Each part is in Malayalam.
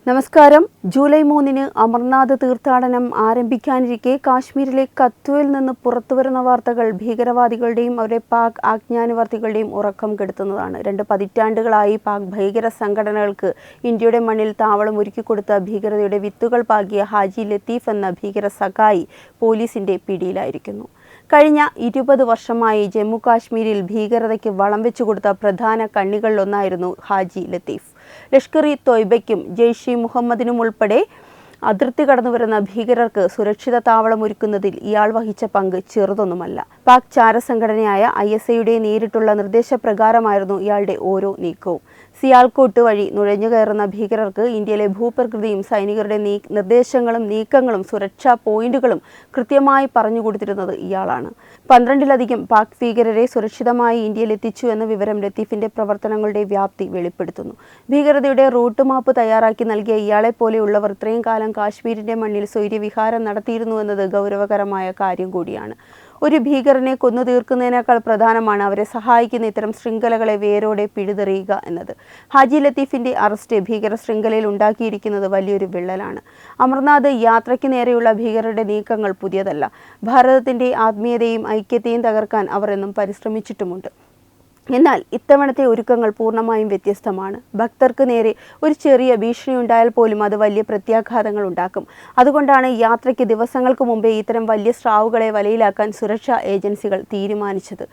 നമസ്കാരം. ജൂലൈ 3-ന് അമർനാഥ് തീർത്ഥാടനം ആരംഭിക്കാനിരിക്കെ കാശ്മീരിലെ കത്വയിൽ നിന്ന് പുറത്തുവരുന്ന വാർത്തകൾ ഭീകരവാദികളുടെയും അവരുടെ പാക് ആജ്ഞാനുവർത്തികളുടെയും ഉറക്കം കെടുത്തുന്നതാണ്. 2 പതിറ്റാണ്ടുകളായി പാക് ഭീകര സംഘടനകൾക്ക് ഇന്ത്യയുടെ മണ്ണിൽ താവളം ഒരുക്കിക്കൊടുത്ത ഭീകരതയുടെ വിത്തുകൾ പാകിയ ഹാജി ലത്തീഫ് എന്ന ഭീകര സഖായി പോലീസിന്റെ പിടിയിലായിരിക്കുന്നു. കഴിഞ്ഞ 20 വർഷമായി ജമ്മു കാശ്മീരിൽ ഭീകരതയ്ക്ക് വളം വെച്ചുകൊടുത്ത പ്രധാന കണ്ണികളിലൊന്നായിരുന്നു ഹാജി ലത്തീഫ്. ലഷ്കർ-ഇ-തോയ്ബയ്ക്കും ജെയ്ഷെ മുഹമ്മദിനും ഉൾപ്പെടെ അതിർത്തി കടന്നുവരുന്ന ഭീകരർക്ക് സുരക്ഷിത താവളം ഒരുക്കുന്നതിൽ ഇയാൾ വഹിച്ച പങ്ക് ചെറുതൊന്നുമല്ല. പാക് ചാരസംഘടനയായ ISIയുടെ നേരിട്ടുള്ള നിർദ്ദേശപ്രകാരമായിരുന്നു ഇയാളുടെ ഓരോ നീക്കവും. സിയാൽകോട്ട് വഴി നുഴഞ്ഞുകയറുന്ന ഭീകരർക്ക് ഇന്ത്യയിലെ ഭൂപ്രകൃതിയും സൈനികരുടെ നിർദ്ദേശങ്ങളും നീക്കങ്ങളും സുരക്ഷാ പോയിന്റുകളും കൃത്യമായി പറഞ്ഞുകൊടുത്തിരുന്നത് ഇയാളാണ്. 12-ലധികം പാക് ഭീകരരെ സുരക്ഷിതമായി ഇന്ത്യയിലെത്തിച്ചു എന്ന വിവരം ലത്തീഫിന്റെ പ്രവർത്തനങ്ങളുടെ വ്യാപ്തി വെളിപ്പെടുത്തുന്നു. ഭീകരതയുടെ റൂട്ട് മാപ്പ് തയ്യാറാക്കി നൽകിയ ഇയാളെ പോലെയുള്ളവർ ഇത്രയും കാലം കാശ്മീരിന്റെ മണ്ണിൽ സ്വൈര്യവിഹാരം നടത്തിയിരുന്നു എന്നത് ഗൗരവകരമായ കാര്യം കൂടിയാണ്. ഒരു ഭീകരനെ കൊന്നു തീർക്കുന്നതിനേക്കാൾ പ്രധാനമാണ് അവരെ സഹായിക്കുന്ന ഇത്തരം ശൃംഖലകളെ വേരോടെ പിഴുതെറിയുക എന്നത്. ഹാജി ലത്തീഫിന്റെ അറസ്റ്റ് ഭീകര ശൃംഖലയിൽ ഉണ്ടാക്കിയിരിക്കുന്നത് വലിയൊരു വിള്ളലാണ്. അമർനാഥ് യാത്രയ്ക്ക് നേരെയുള്ള ഭീകരരുടെ നീക്കങ്ങൾ പുതിയതല്ല. ഭാരതത്തിന്റെ ആത്മീയതയും ഐക്യത്തെയും തകർക്കാൻ അവർ എന്നും പരിശ്രമിച്ചിട്ടുമുണ്ട്. എന്നാൽ ഇത്തവണത്തെ ഒരുക്കങ്ങൾ പൂർണ്ണമായും വ്യത്യസ്തമാണ്. ഭക്തർക്ക് നേരെ ഒരു ചെറിയ ഭീഷണി ഉണ്ടായാൽ പോലും അത് വലിയ പ്രത്യാഘാതങ്ങൾ ഉണ്ടാക്കും. അതുകൊണ്ടാണ് യാത്രയ്ക്ക് ദിവസങ്ങൾക്ക് മുമ്പേ ഇത്തരം വലിയ സ്രാവുകളെ വലയിലാക്കാൻ സുരക്ഷാ ഏജൻസികൾ തീരുമാനിച്ചത്.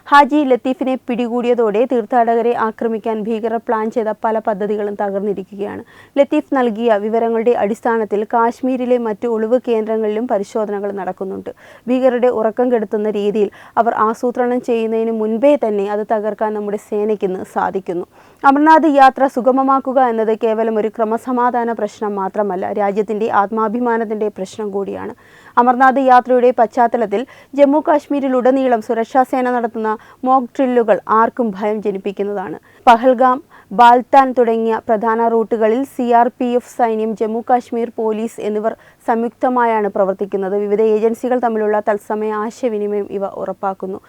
ഹാജി ലത്തീഫിനെ പിടികൂടിയതോടെ തീർത്ഥാടകരെ ആക്രമിക്കാൻ ഭീകരർ പ്ലാൻ ചെയ്ത പല പദ്ധതികളും തകർന്നിരിക്കുകയാണ്. ലത്തീഫ് നൽകിയ വിവരങ്ങളുടെ അടിസ്ഥാനത്തിൽ കാശ്മീരിലെ മറ്റു ഒളിവ് കേന്ദ്രങ്ങളിലും പരിശോധനകൾ നടക്കുന്നുണ്ട്. ഭീകരരുടെ ഉറക്കം കെടുത്തുന്ന രീതിയിൽ അവർ ആസൂത്രണം ചെയ്യുന്നതിന് മുൻപേ തന്നെ അത് തകർക്കാൻ നമ്മുടെ സേനയ്ക്കിന്ന് സാധിക്കുന്നു. അമർനാഥ് യാത്ര സുഗമമാക്കുക എന്നത് കേവലം ഒരു ക്രമസമാധാന പ്രശ്നം മാത്രമല്ല, രാജ്യത്തിന്റെ ആത്മാഭിമാനത്തിന്റെ പ്രശ്നം കൂടിയാണ്. അമർനാഥ് യാത്രയുടെ പശ്ചാത്തലത്തിൽ ജമ്മു കാശ്മീരിലുടനീളം സുരക്ഷാ സേന നടത്തുന്ന മോക്ക് ഡ്രില്ലുകൾ ആർക്കും ഭയം ജനിപ്പിക്കുന്നതാണ്. പഹൽഗാം, ബാൽത്താൻ തുടങ്ങിയ പ്രധാന റൂട്ടുകളിൽ CRPF സൈന്യം, ജമ്മു കാശ്മീർ പോലീസ് എന്നിവർ സംയുക്തമായാണ് പ്രവർത്തിക്കുന്നത്. വിവിധ ഏജൻസികൾ തമ്മിലുള്ള തത്സമയ ആശയവിനിമയം ഇവ ഉറപ്പാക്കുന്നു.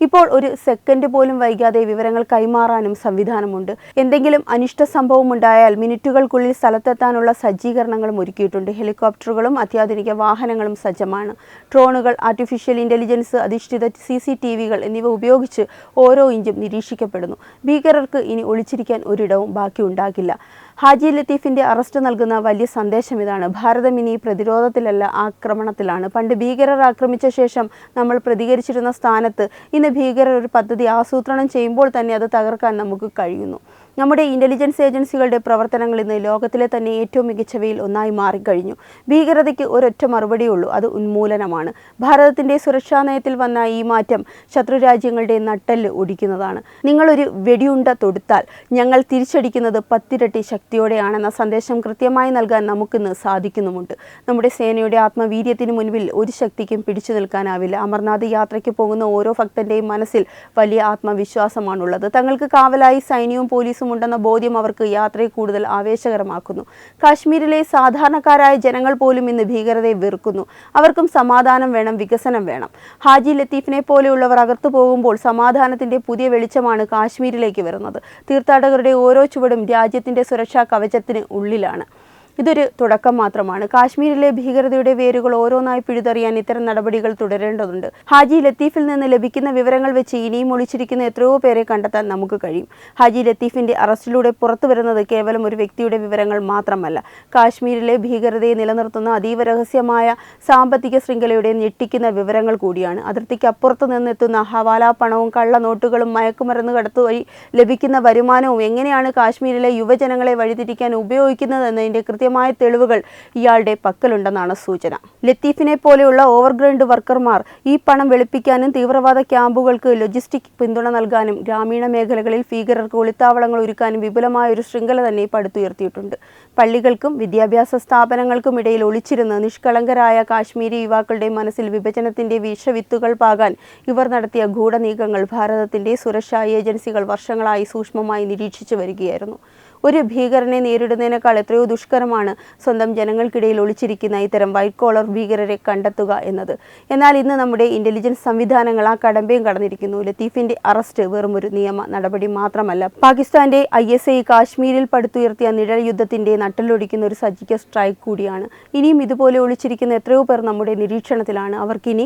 ഇപ്പോൾ ഒരു സെക്കൻഡ് പോലും വൈകാതെ വിവരങ്ങൾ കൈമാറാനും സംവിധാനമുണ്ട്. എന്തെങ്കിലും അനിഷ്ട സംഭവം ഉണ്ടായാൽ മിനിറ്റുകൾക്കുള്ളിൽ സ്ഥലത്തെത്താനുള്ള സജ്ജീകരണങ്ങളും ഒരുക്കിയിട്ടുണ്ട്. ഹെലികോപ്റ്ററുകളും അത്യാധുനിക വാഹനങ്ങളും സജ്ജമാണ്. ഡ്രോണുകൾ, ആർട്ടിഫിഷ്യൽ ഇന്റലിജൻസ് അധിഷ്ഠിത CCTVകൾ എന്നിവ ഉപയോഗിച്ച് ഓരോ ഇഞ്ചും നിരീക്ഷിക്കപ്പെടുന്നു. ഭീകരർക്ക് ഇനി ഒളിച്ചിരിക്കാൻ ഒരിടവും ബാക്കിയുണ്ടാകില്ല. ഹാജി ലത്തീഫിന്റെ അറസ്റ്റ് നൽകുന്ന വലിയ സന്ദേശം ഇതാണ്: ഭാരതം ഇനി പ്രതിരോധത്തിലല്ല, ആക്രമണത്തിലാണ്. പണ്ട് ഭീകരർ ആക്രമിച്ച ശേഷം നമ്മൾ പ്രതികരിച്ചിരുന്ന സ്ഥാനത്ത് ഇന്ന് ഭീകരർ ഒരു പദ്ധതി ആസൂത്രണം ചെയ്യുമ്പോൾ തന്നെ അത് തകർക്കാൻ നമുക്ക് കഴിയുന്നു. നമ്മുടെ ഇന്റലിജൻസ് ഏജൻസികളുടെ പ്രവർത്തനങ്ങൾ ഇന്ന് ലോകത്തിലെ തന്നെ ഏറ്റവും മികച്ചവയിൽ ഒന്നായി മാറിക്കഴിഞ്ഞു. ഭീകരതയ്ക്ക് ഒരൊറ്റ മറുപടിയുള്ളൂ, അത് ഉന്മൂലനമാണ്. ഭാരതത്തിന്റെ സുരക്ഷാ നയത്തിൽ വന്ന ഈ മാറ്റം ശത്രുരാജ്യങ്ങളുടെ നട്ടെല്ല് ഒടിക്കുന്നതാണ്. നിങ്ങളൊരു വെടിയുണ്ട തൊടുത്താൽ ഞങ്ങൾ തിരിച്ചടിക്കുന്നത് 10 ഇരട്ടി ശക്തിയോടെയാണെന്ന സന്ദേശം കൃത്യമായി നൽകാൻ നമുക്കിന്ന് സാധിക്കുന്നുമുണ്ട്. നമ്മുടെ സേനയുടെ ആത്മവീര്യത്തിന് മുൻപിൽ ഒരു ശക്തിക്കും പിടിച്ചു നിൽക്കാനാവില്ല. അമർനാഥ് യാത്രയ്ക്ക് പോകുന്ന ഓരോ ഭക്തന്റെയും മനസ്സിൽ വലിയ ആത്മവിശ്വാസമാണുള്ളത്. തങ്ങൾക്ക് കാവലായി സൈന്യവും പോലീസും ഉണ്ടെന്ന ബോധ്യം അവർക്ക് യാത്രയെ കൂടുതൽ ആവേശകരമാക്കുന്നു. കാശ്മീരിലെ സാധാരണക്കാരായ ജനങ്ങൾ പോലും ഇന്ന് ഭീകരതയെ വെറുക്കുന്നു. അവർക്കും സമാധാനം വേണം, വികസനം വേണം. ഹാജി ലത്തീഫിനെ പോലെയുള്ളവർ അകർത്തു പോകുമ്പോൾ സമാധാനത്തിന്റെ പുതിയ വെളിച്ചമാണ് കാശ്മീരിലേക്ക് വരുന്നത്. തീർത്ഥാടകരുടെ ഓരോ ചുവടും രാജ്യത്തിന്റെ സുരക്ഷാ കവചത്തിന് ഉള്ളിലാണ്. ഇതൊരു തുടക്കം മാത്രമാണ്. കാശ്മീരിലെ ഭീകരതയുടെ വേരുകൾ ഓരോന്നായി പിഴുതെറിയാൻ ഇത്തരം നടപടികൾ തുടരേണ്ടതുണ്ട്. ഹാജി ലത്തീഫിൽ നിന്ന് ലഭിക്കുന്ന വിവരങ്ങൾ വെച്ച് ഇനിയും ഒളിച്ചിരിക്കുന്ന എത്രയോ പേരെ കണ്ടെത്താൻ നമുക്ക് കഴിയും. ഹാജി ലത്തീഫിന്റെ അറസ്റ്റിലൂടെ പുറത്തു വരുന്നത് കേവലം ഒരു വ്യക്തിയുടെ വിവരങ്ങൾ മാത്രമല്ല, കാശ്മീരിലെ ഭീകരതയെ നിലനിർത്തുന്ന അതീവ രഹസ്യമായ സാമ്പത്തിക ശൃംഖലയുടെ ഞെട്ടിക്കുന്ന വിവരങ്ങൾ കൂടിയാണ്. അതിർത്തിക്ക് അപ്പുറത്തു നിന്നെത്തുന്ന ഹവാല പണവും കള്ളനോട്ടുകളും മയക്കുമരുന്ന് കടത്തു വഴി ലഭിക്കുന്ന വരുമാനവും എങ്ങനെയാണ് കാശ്മീരിലെ യുവജനങ്ങളെ വഴിതിരിക്കാൻ ഉപയോഗിക്കുന്നതെന്നതിന്റെ കൃത്യമായ തെളിവുകൾ ഇയാളുടെ പക്കലുണ്ടെന്നാണ് സൂചന. ലത്തീഫിനെ പോലെയുള്ള ഓവർഗ്രൗണ്ട് വർക്കർമാർ ഈ പണം വെളുപ്പിക്കാനും തീവ്രവാദ ക്യാമ്പുകൾക്ക് ലോജിസ്റ്റിക് പിന്തുണ നൽകാനും ഗ്രാമീണ മേഖലകളിൽ ഭീകരർക്ക് ഒളിത്താവളങ്ങൾ ഒരുക്കാനും വിപുലമായ ഒരു ശൃംഖല തന്നെ പടുത്തുയർത്തിയിട്ടുണ്ട്. പള്ളികൾക്കും വിദ്യാഭ്യാസ സ്ഥാപനങ്ങൾക്കും ഇടയിൽ ഒളിച്ചിരുന്ന് നിഷ്കളങ്കരായ കാശ്മീരി യുവാക്കളുടെ മനസ്സിൽ വിഭജനത്തിന്റെ വിഷവിത്തുകൾ പാകാൻ ഇവർ നടത്തിയ ഗൂഢനീക്കങ്ങൾ ഭാരതത്തിന്റെ സുരക്ഷാ ഏജൻസികൾ വർഷങ്ങളായി സൂക്ഷ്മമായി നിരീക്ഷിച്ചു വരികയായിരുന്നു. ഒരു ഭീകരനെ നേരിടുന്നതിനേക്കാൾ എത്രയോ ദുഷ്കരമാണ് സ്വന്തം ജനങ്ങൾക്കിടയിൽ ഒളിച്ചിരിക്കുന്ന ഇത്തരം വൈറ്റ് കോളർ ഭീകരരെ കണ്ടെത്തുക എന്നത്. എന്നാൽ ഇന്ന് നമ്മുടെ ഇന്റലിജൻസ് സംവിധാനങ്ങൾ ആ കടമ്പയും കടന്നിരിക്കുന്നു. ലത്തീഫിന്റെ അറസ്റ്റ് വെറും ഒരു നിയമ നടപടി മാത്രമല്ല, പാകിസ്ഥാന്റെ ISI കാശ്മീരിൽ പടുത്തുയർത്തിയ നിഴൽ യുദ്ധത്തിന്റെ നട്ടലൊടിക്കുന്ന ഒരു സർജിക്കൽ സ്ട്രൈക്ക് കൂടിയാണ്. ഇനിയും ഇതുപോലെ ഒളിച്ചിരിക്കുന്ന എത്രയോ പേർ നമ്മുടെ നിരീക്ഷണത്തിലാണ്. അവർക്കിനി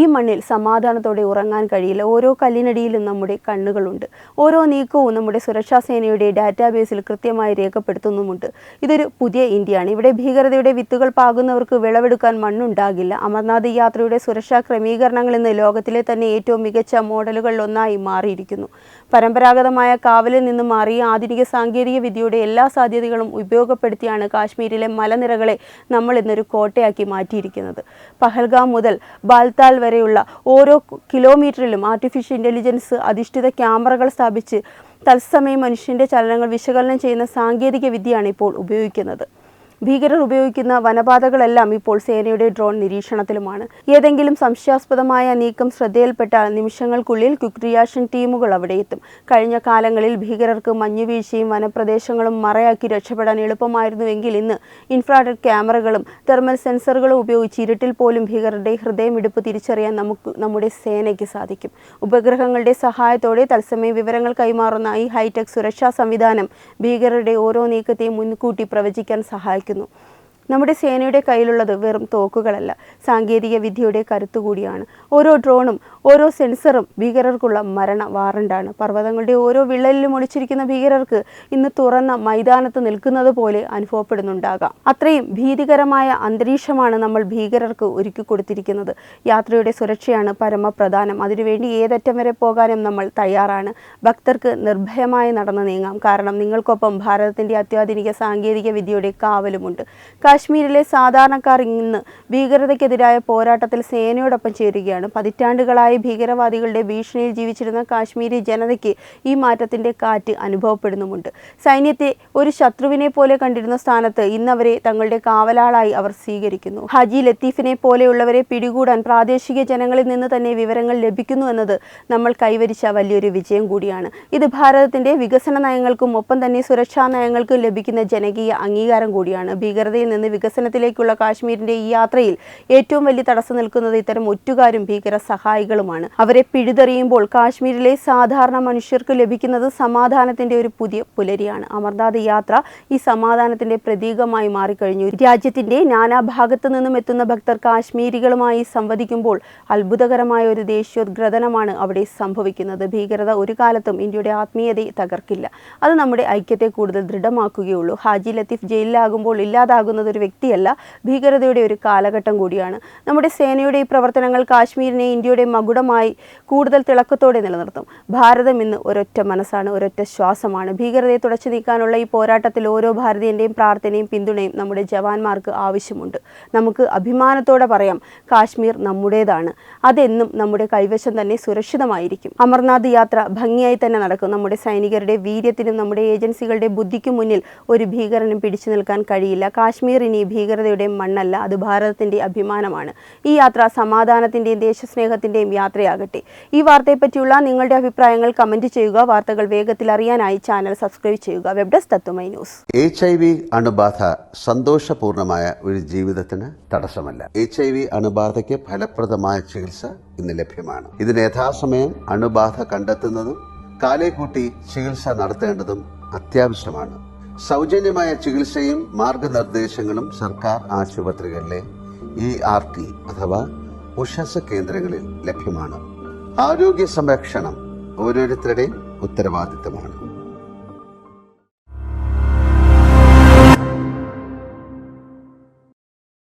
ഈ മണ്ണിൽ സമാധാനത്തോടെ ഉറങ്ങാൻ കഴിയില്ല. ഓരോ കല്ലിനടിയിലും നമ്മുടെ കണ്ണുകളുണ്ട്. ഓരോ നീക്കവും നമ്മുടെ സുരക്ഷാ സേനയുടെ ഡാറ്റാബേസിൽ കൃത്യമായി രേഖപ്പെടുത്തുന്നുമുണ്ട്. ഇതൊരു പുതിയ ഇന്ത്യയാണ്. ഇവിടെ ഭീകരതയുടെ വിത്തുകൾ പാകുന്നവർക്ക് വിളവെടുക്കാൻ മണ്ണുണ്ടാകില്ല. അമർനാഥ് യാത്രയുടെ സുരക്ഷാ ക്രമീകരണങ്ങൾ ഇന്ന് ലോകത്തിലെ തന്നെ ഏറ്റവും മികച്ച മോഡലുകളിലൊന്നായി മാറിയിരിക്കുന്നു. പരമ്പരാഗതമായ കാവലിൽ നിന്നും മാറി ആധുനിക സാങ്കേതിക വിദ്യയുടെ എല്ലാ സാധ്യതകളും ഉപയോഗപ്പെടുത്തിയാണ് കാശ്മീരിലെ മലനിരകളെ നമ്മൾ ഇന്നൊരു കോട്ടയാക്കി മാറ്റിയിരിക്കുന്നത്. പഹൽഗാം മുതൽ ബാൽതാൽ വരെയുള്ള ഓരോ കിലോമീറ്ററിലും ആർട്ടിഫിഷ്യൽ ഇന്റലിജൻസ് അധിഷ്ഠിത ക്യാമറകൾ സ്ഥാപിച്ച് തത്സമയം മനുഷ്യന്റെ ചലനങ്ങൾ വിശകലനം ചെയ്യുന്ന സാങ്കേതിക വിദ്യയാണ് ഇപ്പോൾ ഉപയോഗിക്കുന്നത്. ഭീകരർ ഉപയോഗിക്കുന്ന വനപാതകളെല്ലാം ഇപ്പോൾ സേനയുടെ ഡ്രോൺ നിരീക്ഷണത്തിലുമാണ്. ഏതെങ്കിലും സംശയാസ്പദമായ നീക്കം ശ്രദ്ധയിൽപ്പെട്ടാൽ നിമിഷങ്ങൾക്കുള്ളിൽ ക്വിക്ക് റിയാക്ഷൻ ടീമുകൾ അവിടെ എത്തും. കഴിഞ്ഞ കാലങ്ങളിൽ ഭീകരർക്ക് മഞ്ഞുവീഴ്ചയും വനപ്രദേശങ്ങളും മറയാക്കി രക്ഷപ്പെടാൻ എളുപ്പമായിരുന്നുവെങ്കിൽ ഇന്ന് ഇൻഫ്രാറെഡ് ക്യാമറകളും തെർമൽ സെൻസറുകളും ഉപയോഗിച്ച് ഇരുട്ടിൽ പോലും ഭീകരരുടെ ഹൃദയമിടിപ്പ് തിരിച്ചറിയാൻ നമ്മുടെ സേനയ്ക്ക് സാധിക്കും. ഉപഗ്രഹങ്ങളുടെ സഹായത്തോടെ തത്സമയ വിവരങ്ങൾ കൈമാറുന്ന ഈ ഹൈടെക് സുരക്ഷാ സംവിധാനം ഭീകരരുടെ ഓരോ നീക്കത്തെയും മുൻകൂട്ടി പ്രവചിക്കാൻ സഹായിക്കും. നമ്മുടെ സേനയുടെ കയ്യിലുള്ളത് വെറും തോക്കുകളല്ല, സാങ്കേതിക വിദ്യയുടെ കരുത്തുകൂടിയാണ്. ഓരോ ഡ്രോണും ഓരോ സെൻസറും ഭീകരർക്കുള്ള മരണ വാറണ്ടാണ്. പർവ്വതങ്ങളുടെ ഓരോ വിള്ളലിലും ഒളിച്ചിരിക്കുന്ന ഭീകരർക്ക് ഇന്ന് തുറന്ന മൈതാനത്ത് നിൽക്കുന്നത് പോലെ അനുഭവപ്പെടുന്നുണ്ടാകാം. അത്രയും ഭീതികരമായ അന്തരീക്ഷമാണ് നമ്മൾ ഭീകരർക്ക് ഒരുക്കി കൊടുത്തിരിക്കുന്നത്. യാത്രയുടെ സുരക്ഷയാണ് പരമപ്രധാനം. അതിനുവേണ്ടി ഏതറ്റം വരെ പോകാനും നമ്മൾ തയ്യാറാണ്. ഭക്തർക്ക് നിർഭയമായി നടന്നു നീങ്ങാം. കാരണം നിങ്ങൾക്കൊപ്പം ഭാരതത്തിന്റെ അത്യാധുനിക സാങ്കേതിക വിദ്യയുടെ കാവലുമുണ്ട്. കാശ്മീരിലെ സാധാരണക്കാർ ഇന്ന് ഭീകരതയ്ക്കെതിരായ പോരാട്ടത്തിൽ സേനയോടൊപ്പം ചേരുകയാണ്. പതിറ്റാണ്ടുകളായി ഭീകരവാദികളുടെ ഭീഷണിയിൽ ജീവിച്ചിരുന്ന കാശ്മീരി ജനതയ്ക്ക് ഈ മാറ്റത്തിന്റെ കാറ്റ് അനുഭവപ്പെടുന്നുമുണ്ട്. സൈന്യത്തെ ഒരു ശത്രുവിനെ പോലെ കണ്ടിരുന്ന സ്ഥാനത്ത് ഇന്നവരെ തങ്ങളുടെ കാവലാളായി അവർ സ്വീകരിക്കുന്നു. ഹാജി ലത്തീഫിനെ പോലെയുള്ളവരെ പിടികൂടാൻ പ്രാദേശിക ജനങ്ങളിൽ നിന്ന് തന്നെ വിവരങ്ങൾ ലഭിക്കുന്നു എന്നത് നമ്മൾ കൈവരിച്ച വലിയൊരു വിജയം കൂടിയാണ്. ഇത് ഭാരതത്തിന്റെ വികസന നയങ്ങൾക്കും ഒപ്പം തന്നെ സുരക്ഷാ നയങ്ങൾക്കും ലഭിക്കുന്ന ജനകീയ അംഗീകാരം കൂടിയാണ്. ഭീകരതയിൽ നിന്ന് വികസനത്തിലേക്കുള്ള കാശ്മീരിന്റെ ഈ യാത്രയിൽ ഏറ്റവും വലിയ തടസ്സം നിൽക്കുന്നത് ഇത്തരം ഒറ്റുകാരും ഭീകര സഹായികളുമാണ്. അവരെ പിഴുതെറിയുമ്പോൾ കാശ്മീരിലെ സാധാരണ മനുഷ്യർക്ക് ലഭിക്കുന്നത് സമാധാനത്തിന്റെ ഒരു പുതിയ പുലരിയാണ്. അമർനാഥ് യാത്ര ഈ സമാധാനത്തിന്റെ പ്രതീകമായി മാറിക്കഴിഞ്ഞു. രാജ്യത്തിന്റെ നാനാഭാഗത്തു നിന്നും എത്തുന്ന ഭക്തർ കാശ്മീരികളുമായി സംവദിക്കുമ്പോൾ അത്ഭുതകരമായ ഒരു ദേശീയോദ്ഗ്രഥനമാണ് അവിടെ സംഭവിക്കുന്നത്. ഭീകരത ഒരു കാലത്തും ഇന്ത്യയുടെ ആത്മീയതയെ തകർക്കില്ല. അത് നമ്മുടെ ഐക്യത്തെ കൂടുതൽ ദൃഢമാക്കുകയുള്ളൂ. ഹാജി ലത്തീഫ് ജയിലിലാകുമ്പോൾ ഇല്ലാതാകുന്നത് ഒരു വ്യക്തിയല്ല, ഭീകരതയുടെ ഒരു കാലഘട്ടം കൂടിയാണ്. നമ്മുടെ സേനയുടെ ഈ പ്രവർത്തനങ്ങൾ കാശ്മീരിനെ ഇന്ത്യയുടെ മകുടമായി കൂടുതൽ തിളക്കത്തോടെ നിലനിർത്തും. ഭാരതം ഇന്ന് ഒരൊറ്റ മനസ്സാണ്, ഒരൊറ്റ ശ്വാസമാണ്. ഭീകരതയെ തുടച്ചു നീക്കാനുള്ള ഈ പോരാട്ടത്തിൽ ഓരോ ഭാരതീയന്റെയും പ്രാർത്ഥനയും പിന്തുണയും നമ്മുടെ ജവാന്മാർക്ക് ആവശ്യമുണ്ട്. നമുക്ക് അഭിമാനത്തോടെ പറയാം, കാശ്മീർ നമ്മുടേതാണ്. അതെന്നും നമ്മുടെ കൈവശം തന്നെ സുരക്ഷിതമായിരിക്കും. അമർനാഥ് യാത്ര ഭംഗിയായി തന്നെ നടക്കും. നമ്മുടെ സൈനികരുടെ വീര്യത്തിനും നമ്മുടെ ഏജൻസികളുടെ ബുദ്ധിക്കും മുന്നിൽ ഒരു ഭീകരനും പിടിച്ചു നിൽക്കാൻ കഴിയില്ല. കാശ്മീർ ഇനി ഭീകരതയുടെ മണ്ണല്ല, അത് ഭാരതത്തിന്റെ അഭിമാനമാണ്. ഈ യാത്ര സമാധാനത്തിന്റെയും ദേശസ്നേഹത്തിന്റെയും യാത്രയാകട്ടെ. ഈ വാർത്തയെപ്പറ്റിയുള്ള നിങ്ങളുടെ അഭിപ്രായങ്ങൾ കമന്റ് ചെയ്യുക. വാർത്തകൾ വേഗത്തിൽ അറിയാനായി ചാനൽ സബ്സ്ക്രൈബ് ചെയ്യുക. വെബ് ഡെസ്ക് തത്വമൈ ന്യൂസ്. HIV അണുബാധ സന്തോഷപൂർണമായ ഒരു ജീവിതത്തിന് തടസ്സമല്ല. HIV അണുബാധയ്ക്ക് ഫലപ്രദമായ ചികിത്സ ഇന്ന് ലഭ്യമാണ്. ഇതിന് യഥാസമയം അണുബാധ കണ്ടെത്തുന്നതും കാലേക്കൂട്ടി ചികിത്സ നടത്തേണ്ടതും അത്യാവശ്യമാണ്. സൗജന്യമായ ചികിത്സയും മാർഗനിർദ്ദേശങ്ങളും സർക്കാർ ആശുപത്രികളിലെ ERT അഥവാ ഉഷസ് കേന്ദ്രങ്ങളിൽ ലഭ്യമാണ്. ആരോഗ്യ സംരക്ഷണം ഓരോരുത്തരുടെയും ഉത്തരവാദിത്തമാണ്.